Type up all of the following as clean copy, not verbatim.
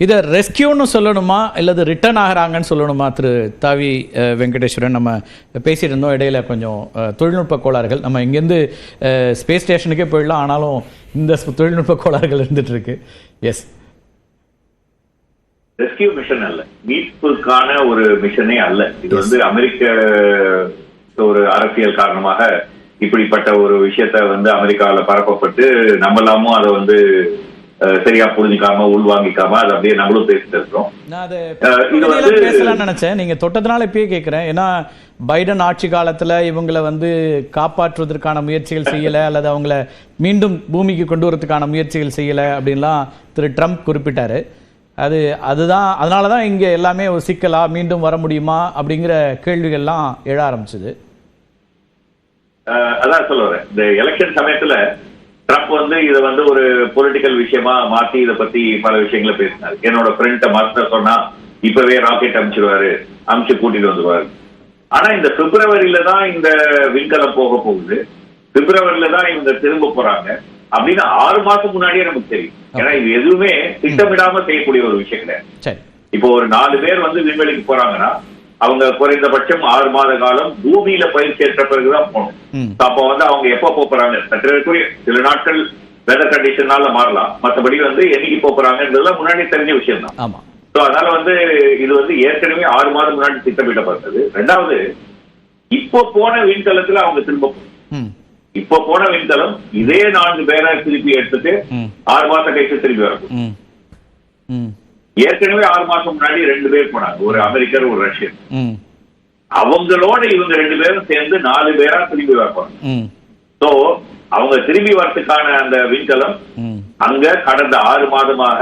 இதை ரெஸ்கியூன்னு சொல்லணுமா இல்லது ரிட்டர்ன் ஆகிறாங்கன்னு சொல்லணுமா? திரு தாவி வெங்கடேஸ்வரன், நம்ம பேசிட்டு இருந்தோம் இடையில கொஞ்சம் தொழில்நுட்ப கோளாறுகள். நம்ம இங்கேருந்து ஸ்பேஸ் ஸ்டேஷனுக்கே போயிடலாம், ஆனாலும் இந்த தொழில்நுட்ப கோளாறுகள் இருந்துட்டு இருக்கு. எஸ், ரெஸ்கியூ மிஷன் அல்ல, மீட்புக்கான ஒரு மிஷனே அல்ல. இது வந்து அமெரிக்க ஒரு அரசியல் காரணமாக இப்படிப்பட்ட ஒரு விஷயத்த வந்து அமெரிக்காவில் பரப்பப்பட்டு நம்மளாமும் அதை வந்து சரியா புரிஞ்சுக்காம உள்வாங்கிக்காம அதை அப்படியே நம்மளும் பேசிட்டு இருக்கிறோம். நான் அதை பேசலாம்னு நினைச்சேன், நீங்க தொட்டதுனால இப்பயே கேட்கிறேன். ஏன்னா பைடன் ஆட்சி காலத்துல இவங்களை வந்து காப்பாற்றுவதற்கான முயற்சிகள் செய்யல, அல்லது அவங்கள மீண்டும் பூமிக்கு கொண்டு வரதுக்கான முயற்சிகள் செய்யல அப்படின்லாம் திரு ட்ரம்ப் குறிப்பிட்டாரு. அதுதான் அதனாலதான் இங்க எல்லாமே ஒரு சிக்கலா மீண்டும் வர முடியுமா அப்படிங்கிற கேள்விகள்லாம் எழ ஆரம்பிச்சது. அதான் சொல்ல வரேன், இந்த எலெக்ஷன் சமயத்துல ட்ரம்ப் வந்து இதை வந்து ஒரு பொலிட்டிக்கல் விஷயமா மாத்தி இதை பத்தி பல விஷயங்களை பேசினார். என்னோட ஃப்ரெண்ட மாஸ்டர் சொன்னா இப்பவே ராக்கெட் அமிச்சு கூட்டிட்டு வந்துருவாரு. ஆனா இந்த பிப்ரவரியில தான் இந்த விண்கலம் போக போகுது, பிப்ரவரியில தான் இவங்க திரும்ப போறாங்க அப்படின்னு 6 மாசம் முன்னாடியே நமக்கு தெரியும். ஏன்னா இது எதுவுமே திட்டமிடாம செய்யக்கூடிய ஒரு விஷயம் கிடையாது. இப்போ ஒரு 4 பேர் வந்து விண்வெளிக்கு போறாங்கன்னா அவங்க குறைந்தபட்சம் 6 மாத காலம் பூமியில பயிற்சி ஏற்ற பிறகுதான் போகணும். அப்ப வந்து அவங்க எப்ப போறாங்க, சற்றேறக்குரிய சில நாட்கள் வெதர் கண்டிஷனால மாறலாம், மற்றபடி வந்து என்னைக்கு போறாங்கன்றதுலாம் முன்னாடி தெரிஞ்ச விஷயம் தான். அதனால வந்து இது வந்து ஏற்கனவே 6 மாதம் முன்னாடி திட்டமிடப்பட்டது. 2வது, இப்போ போன விண்கலத்துல அவங்க திரும்ப இப்போ போன விண்கலம் இதே 4 பேரை திருப்பி எடுத்துட்டு 6 மாசம் கழிச்சு திருப்பி வரணும். ஏற்கனவே 6 மாசம் முன்னாடி 2 பேர் போனாங்க, ஒரு அமெரிக்கர் ஒரு ரஷ்யன். அவங்களோட இவங்க 2 பேரும் சேர்ந்து 4 பேரா திரும்பி வரப்பாங்க. சோ அவங்க திரும்பி வரதுக்கான அந்த விண்கலம் அங்க கடந்த 6 மாதமாக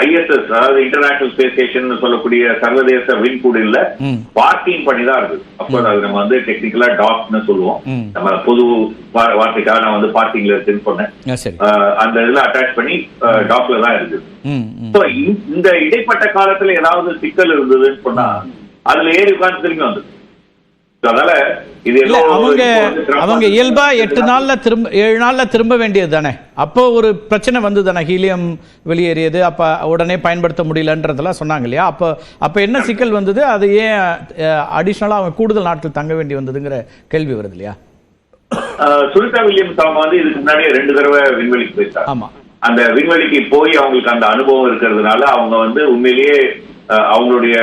ISS, அதாவது இன்டர்நேஷனல் ஸ்பேஸ் ஸ்டேஷன் சொல்லக்கூடிய சர்வதேச விண்கூடில பார்க்கிங் பண்ணி தான் இருக்குது. அப்போ அது நம்ம வந்து டெக்னிக்கலா டாக்னு சொல்லுவோம், நம்ம பொது வார்த்தைக்காக நான் வந்து பார்க்கிங்ல இருக்குன்னு சொன்னேன். அந்த இதுல அட்டாச் பண்ணி டாக்ல தான் இருக்குது. இந்த இடைப்பட்ட காலத்துல ஏதாவது சிக்கல் இருந்ததுன்னு சொன்னா அதுல ஏறி உட்கார்ந்து திரும்பி வந்தது. அதனால இது அவங்க இயல்பா 8 நாள்ல திரும்ப 7 நாள்ல திரும்ப வேண்டியது தானே. அப்போ ஒரு பிரச்சனை வந்து தானே, ஹீலியம் வெளியேறியது, அப்ப உடனே பயன்படுத்த முடியலன்றதெல்லாம் சொன்னாங்க இல்லையா? அப்ப என்ன சிக்கல் வந்தது? அது ஏன் அடிஷனலா அவங்க கூடுதல் நாட்கள் தங்க வேண்டி வந்ததுங்கிற கேள்வி வருது இல்லையா? சுனிதா வில்லியம்ஸ் அவங்க வந்து இதுக்கு முன்னாடியே 2 தடவை விண்வெளிக்கு போயிட்டாங்க. ஆமா, அந்த விண்வெளிக்கு போய் அவங்களுக்கு அந்த அனுபவம் இருக்கிறதுனால அவங்க வந்து உண்மையிலேயே அவங்களுடைய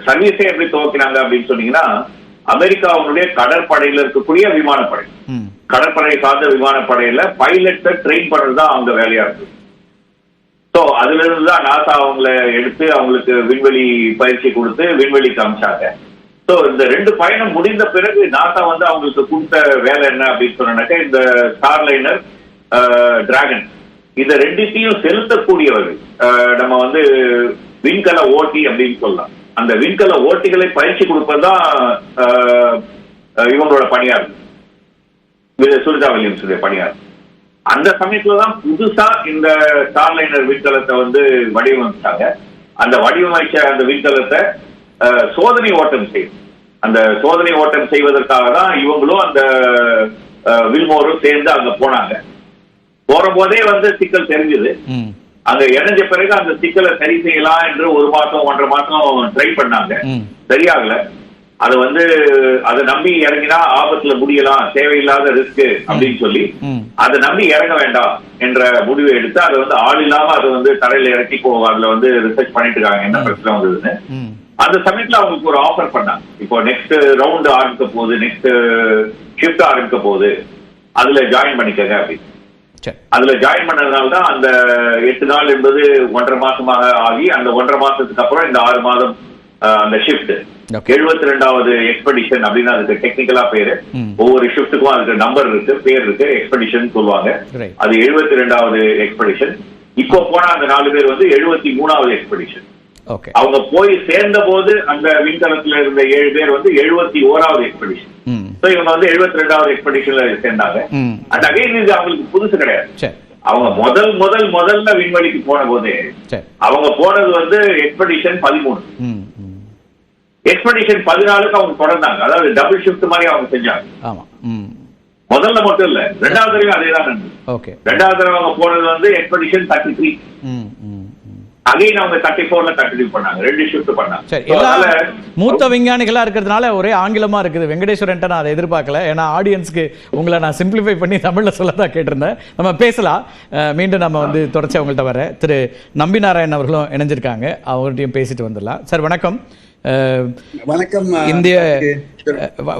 சர்வீஸை எப்படி துவக்கினாங்க அப்படின்னு சொன்னீங்கன்னா, அமெரிக்கா அவங்களுடைய கடற்படையில இருக்கக்கூடிய விமானப்படை, கடற்படை சார்ந்த விமானப்படையில பைலட்டை ட்ரெயின் பண்றதுதான் அவங்க வேலையா இருக்கு. சோ அதுல இருந்துதான் நாசா அவங்களை எடுத்து அவங்களுக்கு விண்வெளி பயிற்சி கொடுத்து விண்வெளிக்கு அனுப்பிச்சாங்க. சோ இந்த 2 பயணம் முடிந்த பிறகு நாசா வந்து அவங்களுக்கு கொடுத்த வேலை என்ன அப்படின்னு சொன்னாக்க, இந்த ஸ்டார்லைனர், டிராகன், இந்த 2த்தையும் செலுத்தக்கூடியவர்கள் நம்ம வந்து விண்கல ஓட்டி அப்படின்னு சொல்லலாம். அந்த விண்கல ஓட்டிகளை பயிற்சி கொடுப்பதுதான் இவங்களோட பணியா இருக்கு, சுனிதா வில்லியம்ஸ் பணியா இருக்கு. அந்த சமயத்துலதான் புதுசா இந்த ஸ்டார்லைனர் விண்கலத்தை வந்து வடிவமைச்சாங்க. அந்த வடிவமைச்ச அந்த விண்கலத்தை சோதனை ஓட்டம் செய்யும். அந்த சோதனை ஓட்டம் செய்வதற்காக தான் இவங்களும் அந்த வில்மோரும் சேர்ந்து அங்க போனாங்க. போற போதே வந்து சிக்கல் தெரிஞ்சது. அங்க இணைஞ்ச பிறகு அந்த சிக்கலை சரி செய்யலாம் என்று 1 மாசம் 1.5 மாசம் ட்ரை பண்ணாங்க, சரியாகல. அது வந்து அதை நம்பி இறங்கினா ஆபத்துல முடியலாம், தேவையில்லாத ரிஸ்க் அப்படின்னு சொல்லி அதை நம்பி இறங்க வேண்டாம் என்ற முடிவை எடுத்து அதை வந்து ஆள் இல்லாம அதை வந்து தரையில இறக்கி அதுல வந்து ரிசர்ச் பண்ணிட்டு இருக்காங்க என்ன பிரச்சனை வந்ததுன்னு. அந்த சமயத்துல அவங்களுக்கு ஒரு ஆஃபர் பண்ணாங்க, இப்போ நெக்ஸ்ட் ரவுண்ட் ஆரம்பிக்க போகுது, நெக்ஸ்ட் ஷிஃப்ட் ஆரம்பிக்க போகுது, அதுல ஜாயின் பண்ணிக்கங்க அப்படின்னு. அதுல ஜாயின் பண்ணதுனால்தான் அந்த 8 நாள் என்பது 1.5 மாசமாக ஆகி அந்த 1.5 மாசத்துக்கு அப்புறம் இந்த 6 மாதம் அந்த ஷிஃப்ட் 72வது எக்ஸ்பெடிஷன் அப்படின்னு அதுக்கு டெக்னிக்கலா பேரு. ஒவ்வொரு ஷிஃப்ட்டுக்கும் அதுக்கு நம்பர் இருக்கு, பேர் இருக்கு, எக்ஸ்பெடிஷன் சொல்லுவாங்க. அது 72வது எக்ஸ்பெடிஷன். இப்போ போனா அந்த 4 பேர் வந்து 73வது எக்ஸ்பெடிஷன். அவங்க போய் சேர்ந்த போது அந்த விண்கலத்துல இருந்த 7 பேர் வந்து 71வது எக்ஸ்பெடிஷன். இவங்க வந்து 72வது எக்ஸ்பெடிஷன்ல சேர்ந்தாங்க. அண்ட் அகைன் இது அவங்களுக்கு புதுசு கிடையாது. அவங்க முதல்ல விண்வெளிக்கு போன போது அவங்க போனது வந்து எக்ஸ்பெடிஷன் 13. எக்ஸ்பெடிஷன் 14க்கு அவங்க தொடர்ந்தாங்க, அதாவது டபுள் ஷிஃப்ட் மாதிரி அவங்க செஞ்சாங்க. முதல்ல மட்டும் இல்ல, 2வது தடவை அதே தான் நடந்தது. 2வது தடவை அவங்க போனது வந்து எக்ஸ்பெடிஷன் 33. அகைன் அவங்க 34ல கண்டினியூ பண்ணாங்க, 2 ஷிஃப்ட் பண்ணாங்க. சரி, எல்லா மூத்த விஞ்ஞானிகளா இருக்கிறதுனால ஒரே ஆங்கிலமா இருக்குது. வெங்கடேஸ்வரன் நான் அதை எதிர்பார்க்கல. ஏன்னா ஆடியன்ஸ்க்கு உங்களை நான் சிம்பிளிஃபை பண்ணி தமிழ்ல சொல்லதான் கேட்டிருந்தேன். நம்ம பேசலாம். மீண்டும் நம்ம வந்து தொடர்ச்சி அவங்கள்ட்ட வர திரு நம்பி நாராயணன் அவர்களும் இணைஞ்சிருக்காங்க. அவங்கள்ட்டையும் பேசிட்டு வந்துடலாம். சார் வணக்கம். வணக்கம்.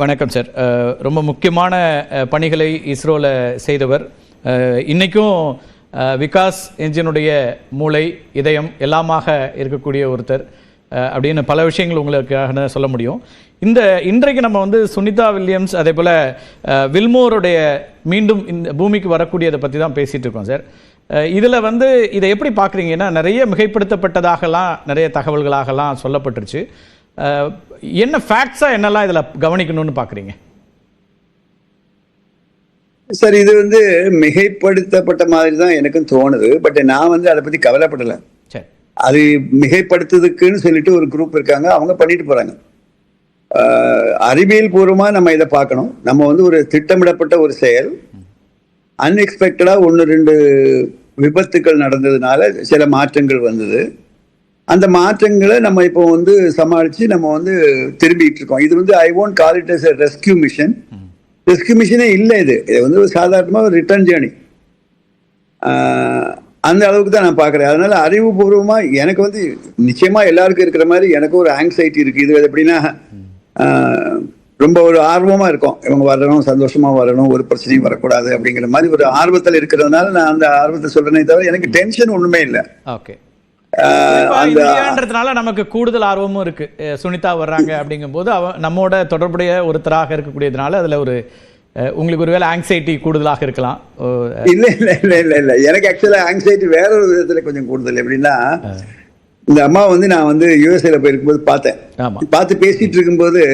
வணக்கம் சார். ரொம்ப முக்கியமான பணிகளை இஸ்ரோல செய்தவர். இன்னைக்கும் விகாஸ் என்ஜினுடைய மூளை, இதயம் எல்லாமாக இருக்கக்கூடிய ஒருத்தர் அப்படின்னு பல விஷயங்கள் உங்களுக்காக சொல்ல முடியும். இன்றைக்கு நம்ம வந்து சுனிதா வில்லியம்ஸ் அதே போல் வில்மோருடைய மீண்டும் இந்த பூமிக்கு வரக்கூடியதை பற்றி தான் பேசிகிட்டு இருக்கோம் சார். இதில் வந்து இதை எப்படி பார்க்குறீங்கன்னா, நிறைய மிகைப்படுத்தப்பட்டதாகலாம் நிறைய தகவல்களாகலாம் சொல்லப்பட்டுருச்சு. என்ன ஃபேக்ட்ஸாக என்னெல்லாம் இதில் கவனிக்கணும்னு பார்க்குறீங்க? சார், இது வந்து மிகைப்படுத்தப்பட்ட மாதிரி தான் எனக்கும் தோணுது. பட் நான் வந்து அதை பற்றி கவலைப்படலை. அது மிகைப்படுத்துறதுக்குன்னு சொல்லிட்டு ஒரு குரூப் இருக்காங்க, அவங்க பண்ணிட்டு போறாங்க. அறிவியல் பூர்வமாக நம்ம இதை பார்க்கணும். நம்ம வந்து ஒரு திட்டமிடப்பட்ட ஒரு செயல், அன்எக்ஸ்பெக்டடா 1-2 விபத்துக்கள் நடந்ததுனால சில மாற்றங்கள் வந்தது. அந்த மாற்றங்களை நம்ம இப்போ வந்து சமாளித்து நம்ம வந்து திரும்பிட்டு இருக்கோம். இது வந்து I won't call it as a rescue mission. Rescue மிஷனே இல்லை, இது வந்து ஒரு சாதாரணமாக ஒரு ரிட்டர்ன் ஜேர்னி. அந்த அளவுக்கு தான் நான் பார்க்குறேன். அதனால அறிவுபூர்வமாக எனக்கு வந்து நிச்சயமாக எல்லாருக்கும் இருக்கிற மாதிரி எனக்கு ஒரு ஆங்ஸைட்டி இருக்குது. இது எப்படின்னா, ரொம்ப ஒரு ஆர்வமாக இருக்கும், இவங்க வரணும், சந்தோஷமாக வரணும், ஒரு பிரச்சனையும் வரக்கூடாது அப்படிங்கிற மாதிரி ஒரு ஆர்வத்தில் இருக்கிறதுனால நான் அந்த ஆர்வத்தை சொல்றேனே தவிர எனக்கு டென்ஷன் ஒன்றுமே இல்லை. ஓகே, நமக்கு கூடுதல் ஆர்வமும் இருக்கு. சுனிதா வர்றாங்க அப்படிங்கும்போது நம்மோட தொடர்புடைய ஒருத்தராக இருக்கக்கூடியதுனால அதுல ஒரு உங்களுக்கு ஒருவேளை ஆங்ஸைட்டி கூடுதலாக இருக்கலாம். இல்ல இல்ல இல்ல இல்ல இல்ல எனக்கு ஆக்சுவலா ஆங்ஸைட்டி வேற ஒரு விதத்துல கொஞ்சம் கூடுதல். எப்படின்னா, இந்த அம்மா வந்து நான் வந்து யுஎஸ்ஏல போயிருக்கும்போது பார்த்து பேசிட்டு இருக்கும்போது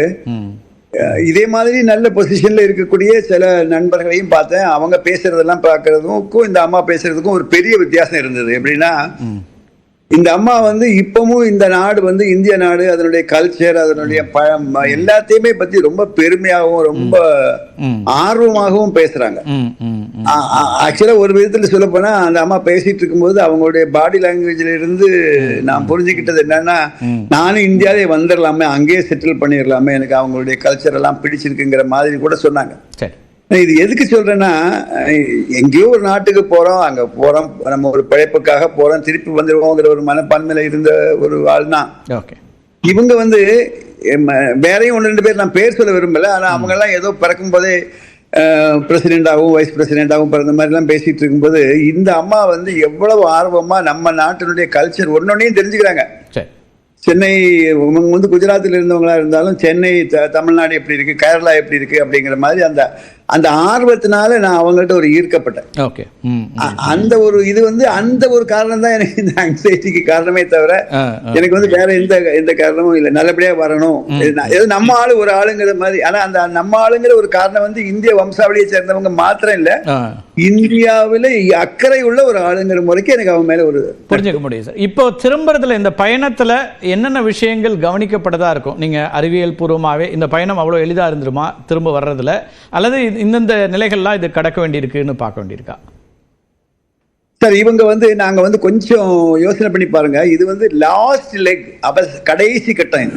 இதே மாதிரி நல்ல பொசிஷன்ல இருக்கக்கூடிய சில நண்பர்களையும் பார்த்தேன். அவங்க பேசுறதெல்லாம் பார்க்கறதுக்கும் இந்த அம்மா பேசுறதுக்கும் ஒரு பெரிய வித்தியாசம் இருந்தது. எப்படின்னா, இந்த அம்மா வந்து இப்பவும் இந்த நாடு வந்து இந்திய நாடு, அதனுடைய கல்ச்சர், அதனுடைய எல்லாத்தையுமே பத்தி ரொம்ப பெருமையாகவும் ரொம்ப ஆர்வமாகவும் பேசுறாங்க. ஆக்சுவலா ஒரு விதத்துல சொல்ல போனா, அந்த அம்மா பேசிட்டு இருக்கும்போது அவங்களுடைய பாடி லாங்குவேஜ்ல இருந்து நான் புரிஞ்சுக்கிட்டது என்னன்னா, நானும் இந்தியாவே வந்துடலாமே, அங்கேயே செட்டில் பண்ணிடலாமே, எனக்கு அவங்களுடைய கல்ச்சர் எல்லாம் பிடிச்சிருக்குங்கிற மாதிரி கூட சொன்னாங்க. இது எதுக்கு சொல்றேன்னா, எங்கேயோ ஒரு நாட்டுக்கு போறோம், அங்க போறோம், நம்ம ஒரு பிழைப்புக்காக போறோம், திருப்பி வந்துடுவோங்கிற ஒரு மனப்பான்மையில இருந்த ஒரு ஆள் தான். இவங்க வந்து வேறையும் 1-2 பேர் நான் பேர் சொல்ல விரும்பல, ஆனா அவங்க எல்லாம் ஏதோ பிறக்கும் போதே பிரசிடென்டாகவும் வைஸ் பிரசிடென்டாகவும் பிறந்த மாதிரி எல்லாம் பேசிட்டு இருக்கும்போது, இந்த அம்மா வந்து எவ்வளவு ஆர்வமா நம்ம நாட்டினுடைய கல்ச்சர் ஒன்னொன்னையும் தெரிஞ்சுக்கிறாங்க. சென்னை வந்து குஜராத்தில் இருந்தவங்களா இருந்தாலும் சென்னை, தமிழ்நாடு எப்படி இருக்கு, கேரளா எப்படி இருக்கு அப்படிங்கிற மாதிரி அந்த ஆர்வத்தினால நான் அவங்கள்ட்ட ஒரு ஈர்க்கப்பட்டேன். அந்த ஒரு இது வந்து அந்த ஒரு காரணம் தான் எனக்கு இந்த ஆங்ஸைட்டிக்கு காரணமே தவிர எனக்கு வந்து வேற எந்த காரணமும் இல்லை. நல்லபடியா வரணும், நம்ம ஆளு ஒரு ஆளுங்கிற மாதிரி. ஆனா அந்த நம்ம ஆளுங்கிற ஒரு காரணம் வந்து இந்திய வம்சாவளியை சேர்ந்தவங்க மாத்திரம் இல்ல, இந்தியாவில அக்கறை உள்ள ஒரு ஆளுங்கிற முறைக்கு எனக்கு அவன் மேல ஒரு புரிஞ்சுக்க முடியும் சார். இப்போ திரும்புறதுல இந்த பயணத்துல என்னென்ன விஷயங்கள் கவனிக்கப்பட்டதா இருக்கும்? நீங்க அறிவியல் பூர்வமாவே இந்த பயணம் அவ்வளவு எளிதா இருந்துருமா திரும்ப வர்றதுல, அல்லது இந்தந்த நிலைகள்லாம் இது கடக்க வேண்டியிருக்குன்னு பார்க்க வேண்டியிருக்கா? சார், இவங்க வந்து நாங்க வந்து கொஞ்சம் யோசனை பண்ணி பாருங்க. இது வந்து லாஸ்ட் லெக், கடைசி கட்டம்.